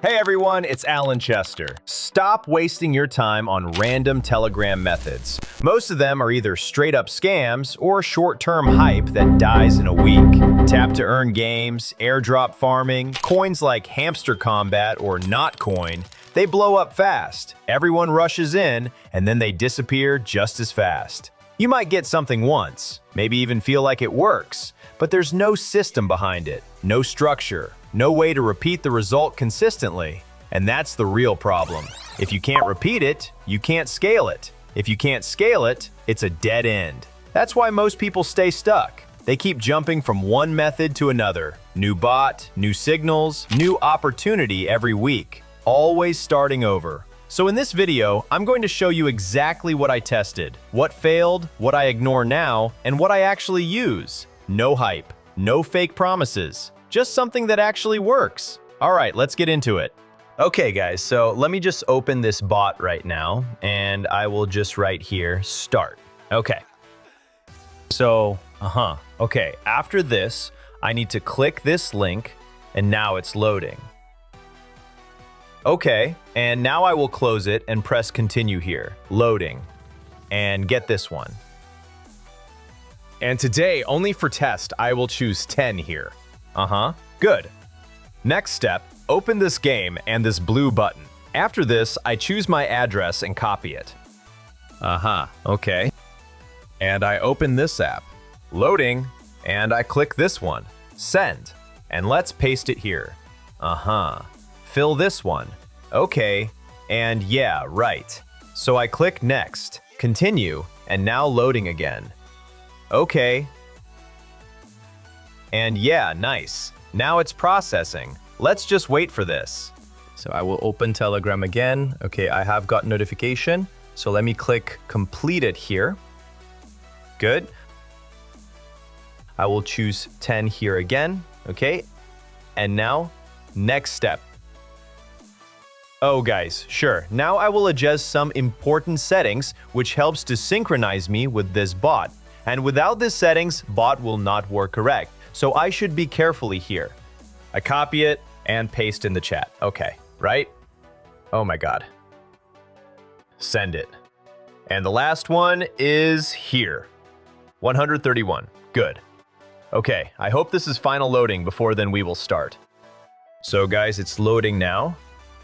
Hey everyone, it's Alan Chester. Stop wasting your time on random Telegram methods. Most of them are either straight-up scams or short-term hype that dies in a week. Tap-to-earn games, airdrop farming, coins like Hamster Combat or Notcoin, they blow up fast. Everyone rushes in, and then they disappear just as fast. You might get something once, maybe even feel like it works, but there's no system behind it, no structure, no way to repeat the result consistently. And that's the real problem. If you can't repeat it, you can't scale it. If you can't scale it, it's a dead end. That's why most people stay stuck. They keep jumping from one method to another. New bot, new signals, new opportunity every week. Always starting over. So in this video, I'm going to show you exactly what I tested, what failed, what I ignore now, and what I actually use. No hype, no fake promises, just something that actually works. All right, let's get into it. Okay guys, so let me just open this bot right now, and I will just write here, start. Okay. So, okay, after this, I need to click this link, and now it's loading. Okay, and now I will close it and press continue here, loading, and get this one. And today, only for test, I will choose 10 here. Good. Next step, open this game and this blue button. After this, I choose my address and copy it. Okay. And I open this app, loading, and I click this one, send, and let's paste it here. Fill this one. Okay, and yeah, right. So I click next, continue, and now loading again. Okay. And yeah, nice. Now it's processing. Let's just wait for this. So I will open Telegram again. Okay, I have got notification. So let me click complete it here. Good. I will choose 10 here again. Okay. And now, next step. Oh guys, sure. Now I will adjust some important settings, which helps to synchronize me with this bot. And without these settings, bot will not work correct. So I should be carefully here. I copy it and paste in the chat. Okay, right? Oh my God. Send it. And the last one is here. 131. Good. Okay, I hope this is final loading before then we will start. So guys, it's loading now.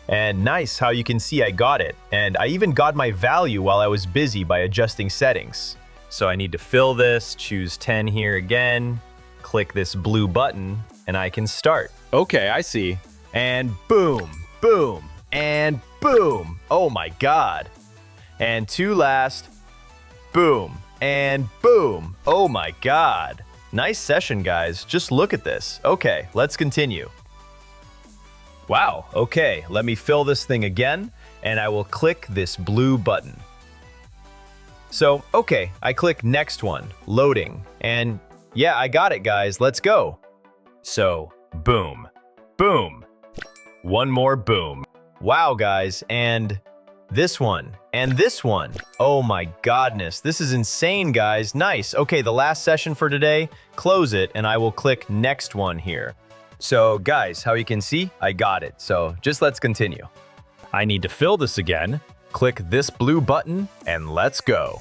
And nice how you can see I got it. And I even got my value while I was busy by adjusting settings. So I need to fill this, choose 10 here again, click this blue button, and I can start. Okay, I see. And boom, boom, and boom. Oh my God. And two last, boom, and boom. Oh my God. Nice session, guys. Just look at this. Okay, let's continue. Wow, okay, let me fill this thing again, and I will click this blue button. So, okay, I click next one, loading, and yeah, I got it, guys, let's go. So, boom, boom, one more boom. Wow, guys, and this one, and this one. Oh my godness, this is insane, guys, nice. Okay, the last session for today, close it, and I will click next one here. So guys, how you can see, I got it. So just let's continue. I need to fill this again. Click this blue button and let's go.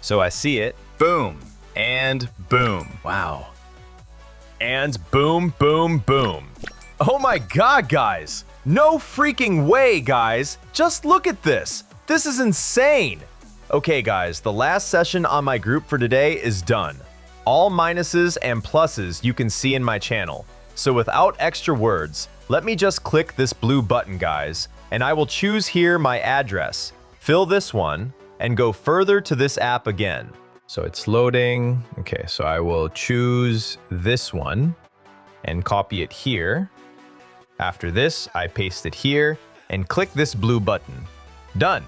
So I see it. Boom and boom. Wow. And boom, boom, boom. Oh my God, guys. No freaking way, guys. Just look at this. This is insane. Okay, guys, the last session on my group for today is done. All minuses and pluses you can see in my channel. So without extra words, let me just click this blue button, guys, and I will choose here my address, fill this one, and go further to this app again. So it's loading. Okay, so I will choose this one and copy it here. After this, I paste it here and click this blue button. Done.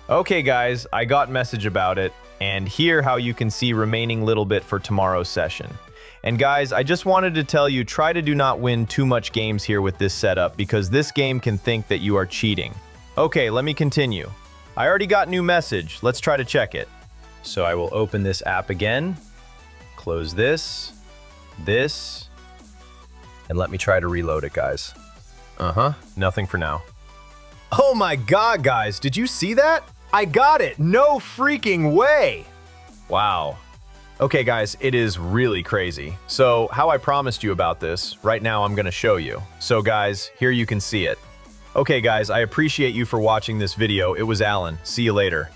Okay, guys, I got message about it, and here how you can see remaining little bit for tomorrow's session. And guys, I just wanted to tell you, try to do not win too much games here with this setup because this game can think that you are cheating. Okay, let me continue. I already got new message. Let's try to check it. So I will open this app again, close this, and let me try to reload it, guys. Nothing for now. Oh my god, guys, did you see that? I got it! No freaking way! Wow. Okay, guys, it is really crazy. So, how I promised you about this, right now I'm gonna show you. So guys, here you can see it. Okay guys, I appreciate you for watching this video. It was Alan. See you later.